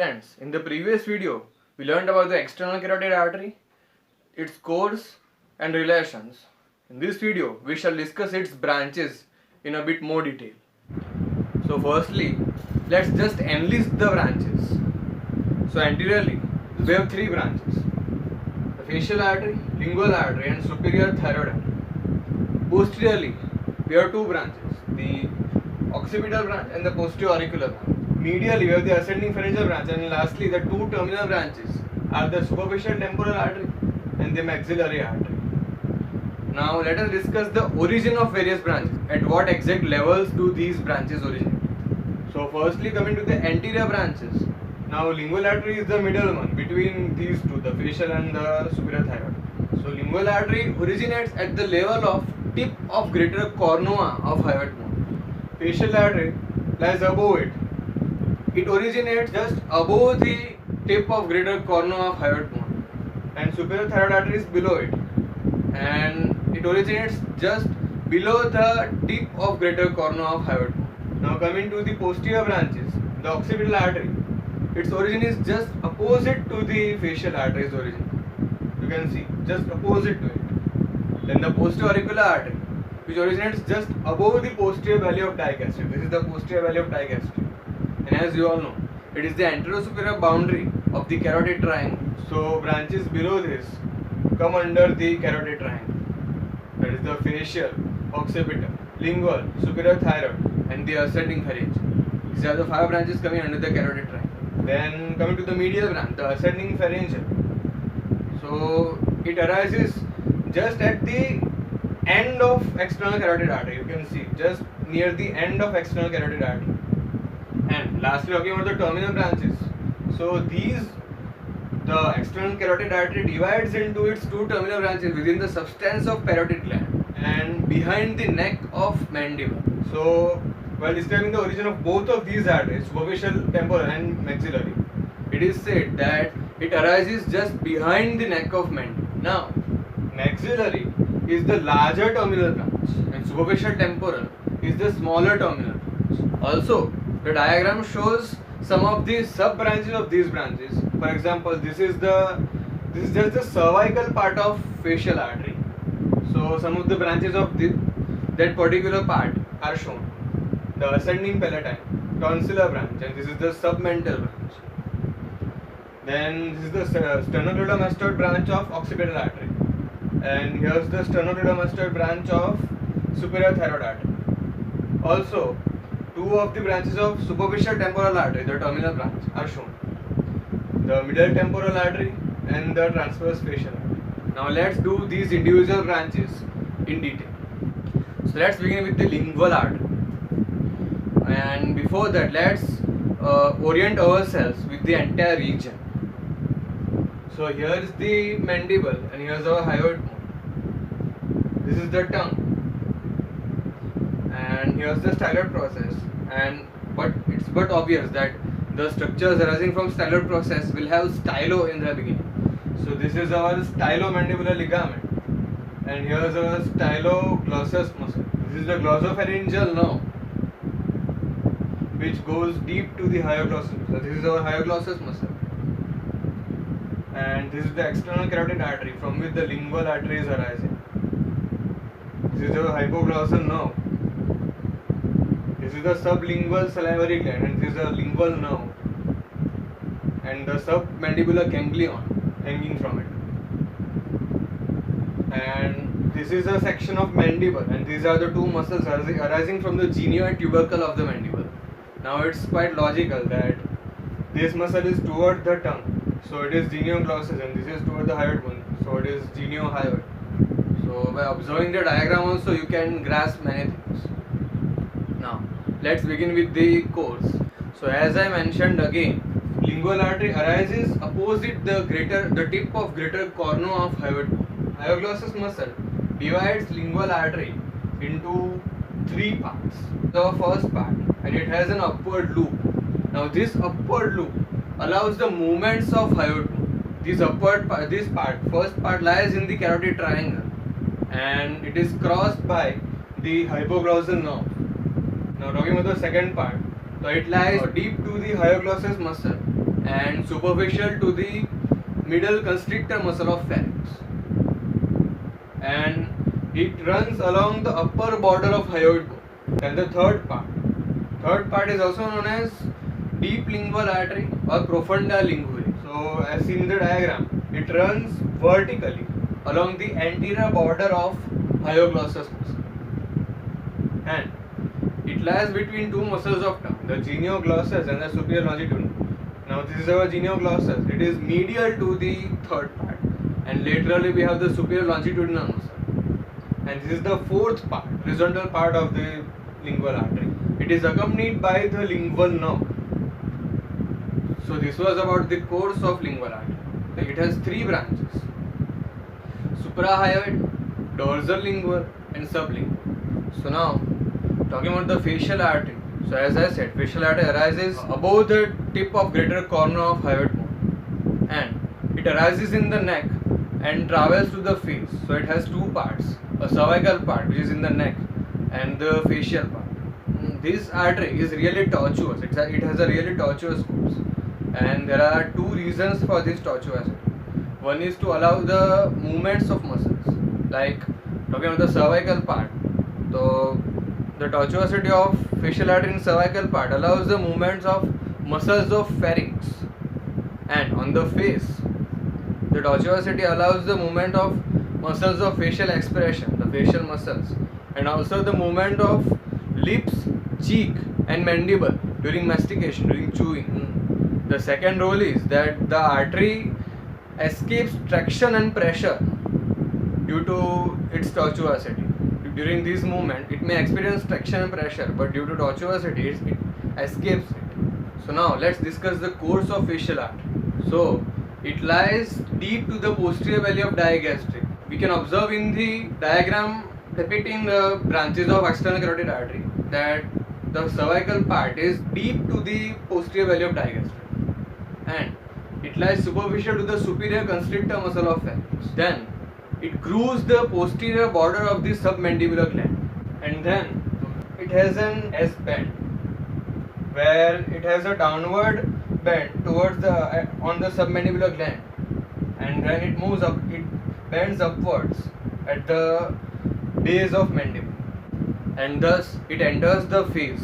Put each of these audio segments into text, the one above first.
Friends, in the previous video, we learned about the external carotid artery, its course and relations. In this video, we shall discuss its branches in a bit more detail. So firstly, let's just enlist the branches. So anteriorly, we have three branches: the facial artery, lingual artery and superior thyroid artery. Posteriorly, we have two branches, the occipital branch and the posterior auricular branch. Medially, we have the ascending pharyngeal branch, and lastly, the two terminal branches are the superficial temporal artery and the maxillary artery. Now, let us discuss the origin of various branches. At what exact levels do these branches originate? So, firstly, coming to the anterior branches. Now, lingual artery is the middle one between these two, the facial and the superior thyroid. So, lingual artery originates at the level of tip of greater cornua of hyoid bone. Facial artery lies above it. It originates just above the tip of greater cornua of hyoid bone, and superior thyroid artery is below it, and it originates just below the tip of greater cornua of hyoid bone. Now coming to the posterior branches, the occipital artery, its origin is just opposite to the facial artery's origin. You can see, just opposite to it. Then the posterior auricular artery, which originates just above the posterior valley of digastric. This is the posterior valley of digastric. And as you all know, it is the anterosuperior boundary of the carotid triangle. So branches below this come under the carotid triangle. That is the facial, occipital, lingual, superior thyroid and the ascending pharyngeal. These are the five branches coming under the carotid triangle. Then coming to the medial branch, the ascending pharyngeal. So it arises just at the end of external carotid artery. You can see just near the end of external carotid artery. And lastly, talking about the terminal branches. So the external carotid artery divides into its two terminal branches within the substance of parotid gland and behind the neck of mandible. So while describing the origin of both of these arteries, superficial, temporal and maxillary, it is said that it arises just behind the neck of mandible. Now, maxillary is the larger terminal branch and superficial temporal is the smaller terminal branch. Also, the diagram shows some of the sub branches of these branches. For example, this is just the cervical part of facial artery. So some of the branches of that particular part are shown. The ascending palatine, tonsillar branch, and this is the submental branch. Then this is the sternocleidomastoid branch of occipital artery, and here's the sternocleidomastoid branch of superior thyroid artery. Also, two of the branches of superficial temporal artery, the terminal branch, are shown: the middle temporal artery and the transverse facial artery. Now let's do these individual branches in detail. So let's begin with the lingual artery, and before that let's orient ourselves with the entire region. So here is the mandible and here's our hyoid bone. This is the tongue and here's the styloid process, but it's obvious that the structures arising from styloid process will have stylo in the beginning. So this is our stylomandibular ligament and here's our styloglossus muscle. This is the glossopharyngeal nerve which goes deep to the hyoglossus muscle. This is our hyoglossus muscle, and this is the external carotid artery from which the lingual artery is arising. This is our hypoglossal nerve. This is the sublingual salivary gland, and this is a lingual nerve, and the submandibular ganglion hanging from it. And this is a section of mandible, and these are the two muscles arising from the genio and tubercle of the mandible. Now it's quite logical that this muscle is toward the tongue, so it is genioglossus, and this is toward the hyoid bone, so it is geniohyoid. So by observing the diagram also you can grasp many things. Now let's begin with the course. So as I mentioned again, lingual artery arises opposite the tip of greater cornua of hyoid bone. Hyoglossus muscle divides lingual artery into three parts. The first part, and it has an upward loop. Now this upward loop allows the movements of hyoid bone. First part lies in the carotid triangle and it is crossed by the hypoglossal nerve. Now talking about the second part, so it lies deep to the hyoglossus muscle and superficial to the middle constrictor muscle of pharynx, and it runs along the upper border of hyoid bone. Then the third part is also known as deep lingual artery or profunda linguae. So as seen in the diagram, it runs vertically along the anterior border of hyoglossus muscle, and it lies between two muscles of tongue, the genioglossus and the superior longitudinal. Now this is our genioglossus. It is medial to the third part, and laterally we have the superior longitudinal muscle. And this is the fourth part, horizontal part of the lingual artery. It is accompanied by the lingual nerve. So this was about the course of lingual artery. It has three branches: suprahyoid, dorsal lingual, and sublingual. So now, talking about the facial artery. So as I said, facial artery arises above the tip of greater corner of hyoid bone, and it arises in the neck and travels to the face. So it has two parts: a cervical part which is in the neck, and the facial part. This artery is really tortuous. It has a really tortuous course, and there are two reasons for this tortuosity. One is to allow the movements of muscles, like talking about the cervical part. So the tortuosity of facial artery in cervical part allows the movements of muscles of pharynx, and on the face, the tortuosity allows the movement of muscles of facial expression, the facial muscles, and also the movement of lips, cheek, and mandible during mastication, during chewing. The second role is that the artery escapes traction and pressure due to its tortuosity. During this movement, it may experience traction and pressure, but due to tortuosity, it escapes it. So now let's discuss the course of facial artery. So it lies deep to the posterior valley of digastric. We can observe in the diagram depicting the branches of external carotid artery that the cervical part is deep to the posterior valley of digastric, and it lies superficial to the superior constrictor muscle of pharynx. Then it grooves the posterior border of the submandibular gland, and then it has an S bend where it has a downward bend towards the on the submandibular gland, and then it moves up, it bends upwards at the base of mandible, and thus it enters the face.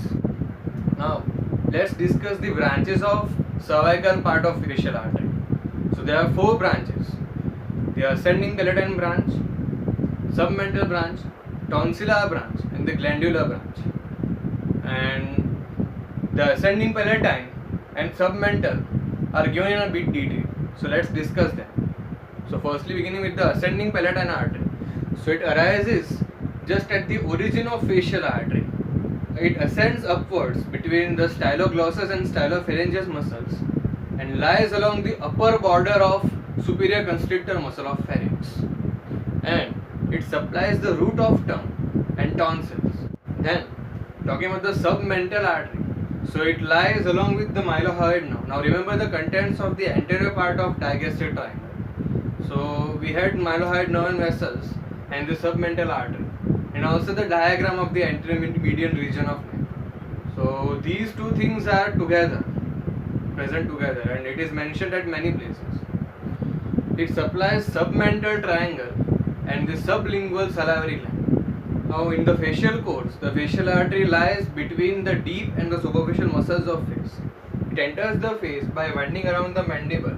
Now let's discuss the branches of cervical part of facial artery. So there are four branches: the ascending palatine branch, submental branch, tonsillar branch, and the glandular branch. And the ascending palatine and submental are given in a bit detail. So let's discuss them. So firstly, beginning with the ascending palatine artery. So it arises just at the origin of facial artery. It ascends upwards between the styloglossus and stylopharyngeus muscles and lies along the upper border of superior constrictor muscle of pharynx, and it supplies the root of tongue and tonsils. Then talking about the submental artery, so it lies along with the mylohyoid nerve. Now remember the contents of the anterior part of digastric triangle. So we had mylohyoid nerve and vessels and the submental artery, and also the diagram of the anterior median region of neck. So these two things are together, present together, and it is mentioned at many places. It supplies submental triangle and the sublingual salivary gland. Now in the facial course, the facial artery lies between the deep and the superficial muscles of face. It enters the face by winding around the mandible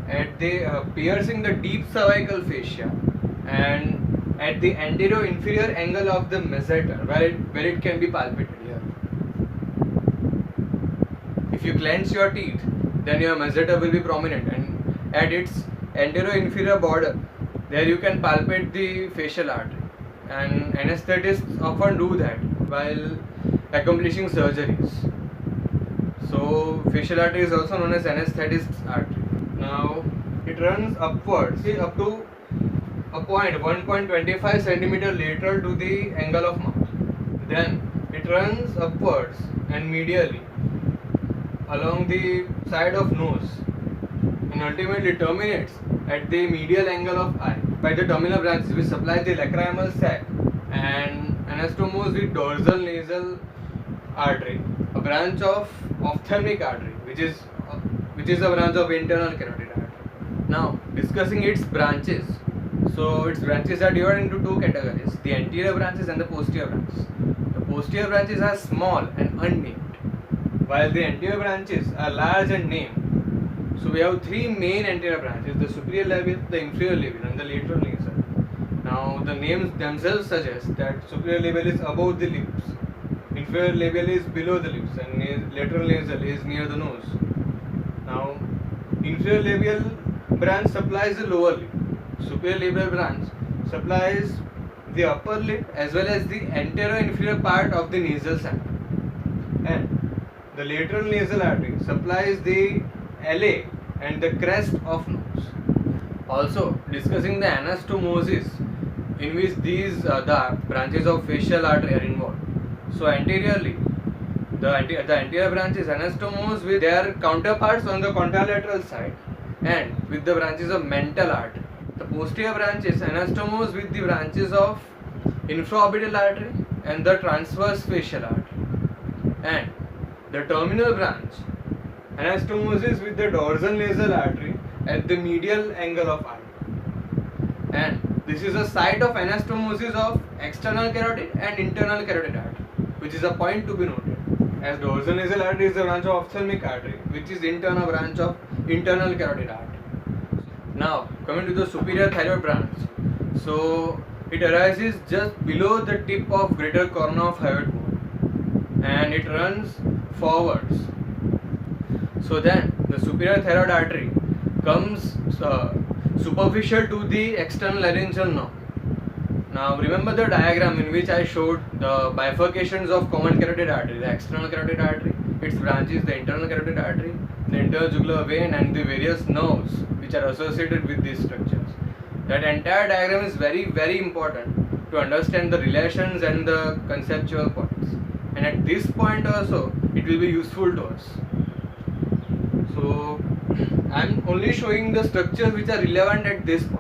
at the piercing the deep cervical fascia and at the anterior inferior angle of the masseter where it can be palpated here. If you clench your teeth, then your masseter will be prominent, and at its anterior inferior border, there you can palpate the facial artery, and anesthetists often do that while accomplishing surgeries. So facial artery is also known as anesthetist's artery. Now it runs upwards up to a point 1.25 centimeter lateral to the angle of mouth. Then it runs upwards and medially along the side of nose, and ultimately terminates at the medial angle of eye by the terminal branches which supply the lacrimal sac and anastomose the dorsal nasal artery, a branch of ophthalmic artery which is which is a branch of internal carotid artery. Now, discussing its branches. So, its branches are divided into two categories: the anterior branches and the posterior branches. The posterior branches are small and unnamed, while the anterior branches are large and named. So, we have three main anterior branches: the superior labial, the inferior labial, and the lateral nasal. Now, the names themselves suggest that superior labial is above the lips, inferior labial is below the lips, and lateral nasal is near the nose. Now, inferior labial branch supplies the lower lip. Superior labial branch supplies the upper lip as well as the anterior and inferior part of the nasal sac. And the lateral nasal artery supplies the LA and the crest of nose. Also, discussing the anastomosis, in which these the branches of facial artery are involved. So anteriorly, the anterior branch is anastomosed with their counterparts on the contralateral side and with the branches of mental artery. The posterior branch is anastomosed with the branches of infraorbital artery and the transverse facial artery. And the terminal branch anastomoses with the dorsal nasal artery at the medial angle of artery. And this is a site of anastomosis of external carotid and internal carotid artery, which is a point to be noted, as dorsal nasal artery is the branch of ophthalmic artery, which is internal branch of internal carotid artery. Now, coming to the superior thyroid branch. So, it arises just below the tip of greater corona of thyroid bone and it runs forwards. So then, the superior thyroid artery comes superficial to the external laryngeal nerve. Now remember the diagram in which I showed the bifurcations of common carotid artery, the external carotid artery, its branches, the internal carotid artery, the internal jugular vein, and the various nerves which are associated with these structures. That entire diagram is very important to understand the relations and the conceptual points. And at this point also, it will be useful to us. So, I am only showing the structures which are relevant at this point.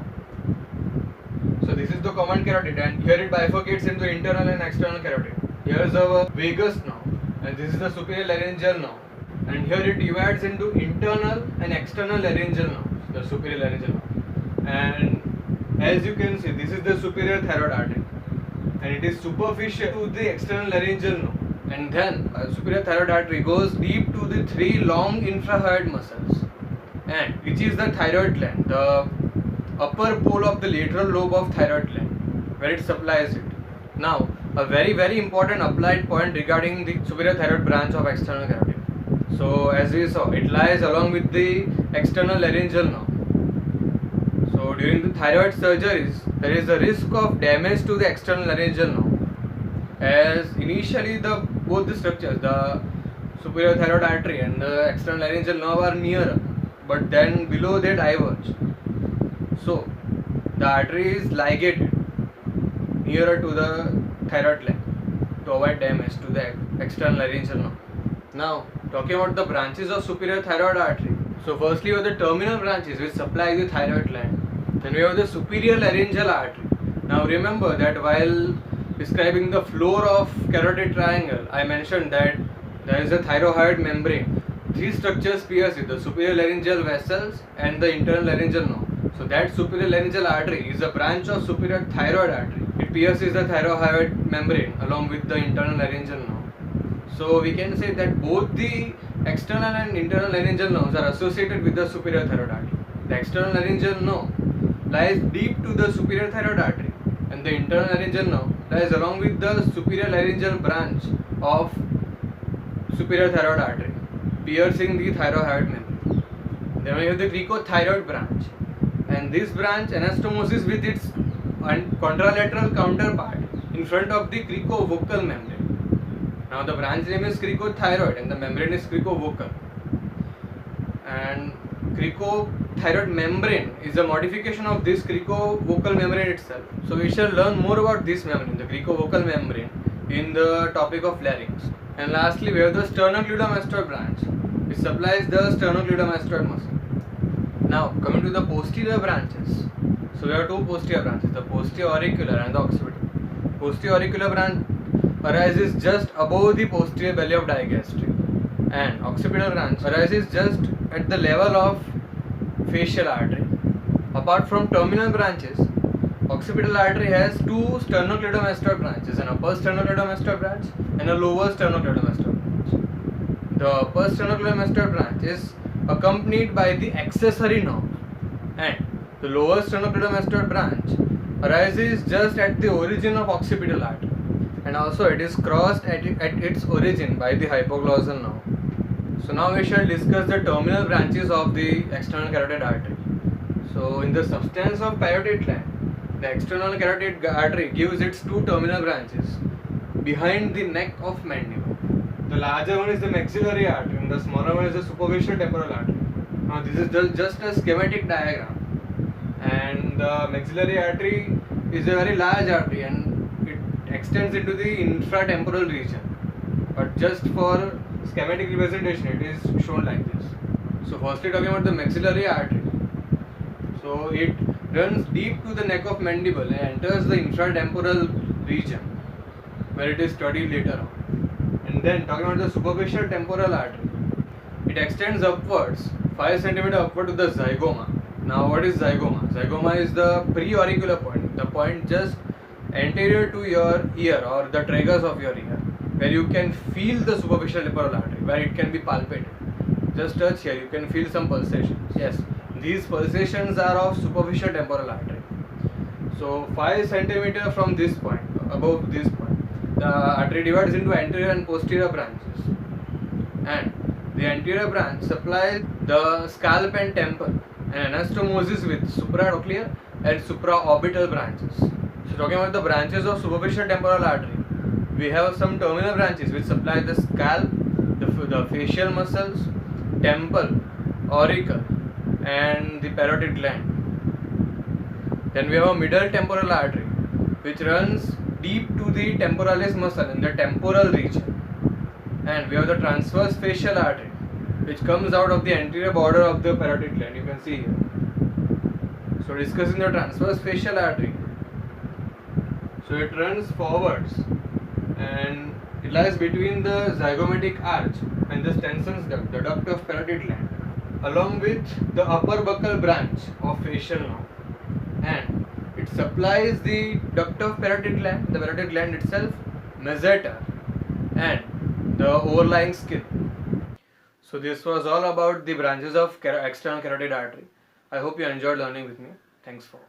So this is the common carotid, and here it bifurcates into internal and external carotid. Here is our vagus nerve, and this is the superior laryngeal nerve, and here it divides into internal and external laryngeal nerves, the superior laryngeal nerve. And as you can see, this is the superior thyroid artery, and it is superficial to the external laryngeal nerve. And then superior thyroid artery goes deep to the three long infrahyoid muscles, and which is the thyroid gland, the upper pole of the lateral lobe of thyroid gland, where it supplies it. Now, a very important applied point regarding the superior thyroid branch of external carotid. So, as we saw, it lies along with the external laryngeal nerve. So, during the thyroid surgeries, there is a risk of damage to the external laryngeal nerve, as initially both the structures, the superior thyroid artery and the external laryngeal nerve, are nearer, but then below they diverge. So, the artery is ligated nearer to the thyroid gland to avoid damage to the external laryngeal nerve. Now, talking about the branches of superior thyroid artery. So, firstly, we have the terminal branches which supply the thyroid gland. Then we have the superior laryngeal artery. Now, remember that while describing the floor of carotid triangle, I mentioned that there is a thyroid membrane. Three structures pierce it: the superior laryngeal vessels and the internal laryngeal nerve. So that superior laryngeal artery is a branch of superior thyroid artery. It pierces the thyroid membrane along with the internal laryngeal nerve. So we can say that both the external and internal laryngeal nerves are associated with the superior thyroid artery. The external laryngeal nerve lies deep to the superior thyroid artery, and the internal laryngeal nerve lies along with the superior laryngeal branch of superior thyroid artery, piercing the thyroid membrane. Then we have the cricothyroid branch, and this branch anastomoses with its contralateral counterpart in front of the cricovocal membrane. Now the branch name is cricothyroid and the membrane is cricovocal. And cricothyroid membrane is a modification of this cricovocal membrane itself. So we shall learn more about this membrane, the cricovocal membrane, in the topic of larynx. And lastly, we have the sternocleidomastoid branch, which supplies the sternocleidomastoid muscle. Now, coming to the posterior branches. So, we have two posterior branches, the posterior auricular and the occipital. Posterior auricular branch arises just above the posterior belly of digastric, and occipital branch arises just at the level of facial artery. Apart from terminal branches, occipital artery has two sternocleidomastoid branches, an upper sternocleidomastoid branch and a lower sternocleidomastoid branch. The upper sternocleidomastoid branch is accompanied by the accessory nerve, and the lower sternocleidomastoid branch arises just at the origin of occipital artery, and also it is crossed at its origin by the hypoglossal nerve. So now we shall discuss the terminal branches of the external carotid artery. So in the substance of parotid gland, the external carotid artery gives its two terminal branches behind the neck of mandible. The larger one is the maxillary artery and the smaller one is the superficial temporal artery. Now this is just a schematic diagram, and the maxillary artery is a very large artery and it extends into the infratemporal region. But just for schematic representation it is shown like this. So firstly talking about the maxillary artery. So it runs deep to the neck of mandible and enters the infratemporal region where it is studied later on. And then talking about the superficial temporal artery, it extends upwards 5 cm upward to the zygoma. Now what is zygoma? Zygoma is the pre-auricular point, the point just anterior to your ear or the tragus of your ear, where you can feel the superficial temporal artery, where it can be palpated. Just touch here, you can feel some pulsations. Yes, these pulsations are of superficial temporal artery. So 5 cm from this point, above this point, the artery divides into anterior and posterior branches, and the anterior branch supplies the scalp and temple and anastomosis with supracochlear and supraorbital branches. So talking about the branches of superficial temporal artery, we have some terminal branches which supply the scalp, the facial muscles, temple, auricle and the parotid gland. Then we have a middle temporal artery which runs deep to the temporalis muscle in the temporal region, and we have the transverse facial artery which comes out of the anterior border of the parotid gland, you can see here. So discussing the transverse facial artery, so it runs forwards and it lies between the zygomatic arch and the Stensen's duct, the duct of parotid gland, along with the upper buccal branch of facial nerve, and it supplies the duct of parotid gland, the parotid gland itself, masseter and the overlying skin. So this was all about the branches of external carotid artery. I hope you enjoyed learning with me. Thanks for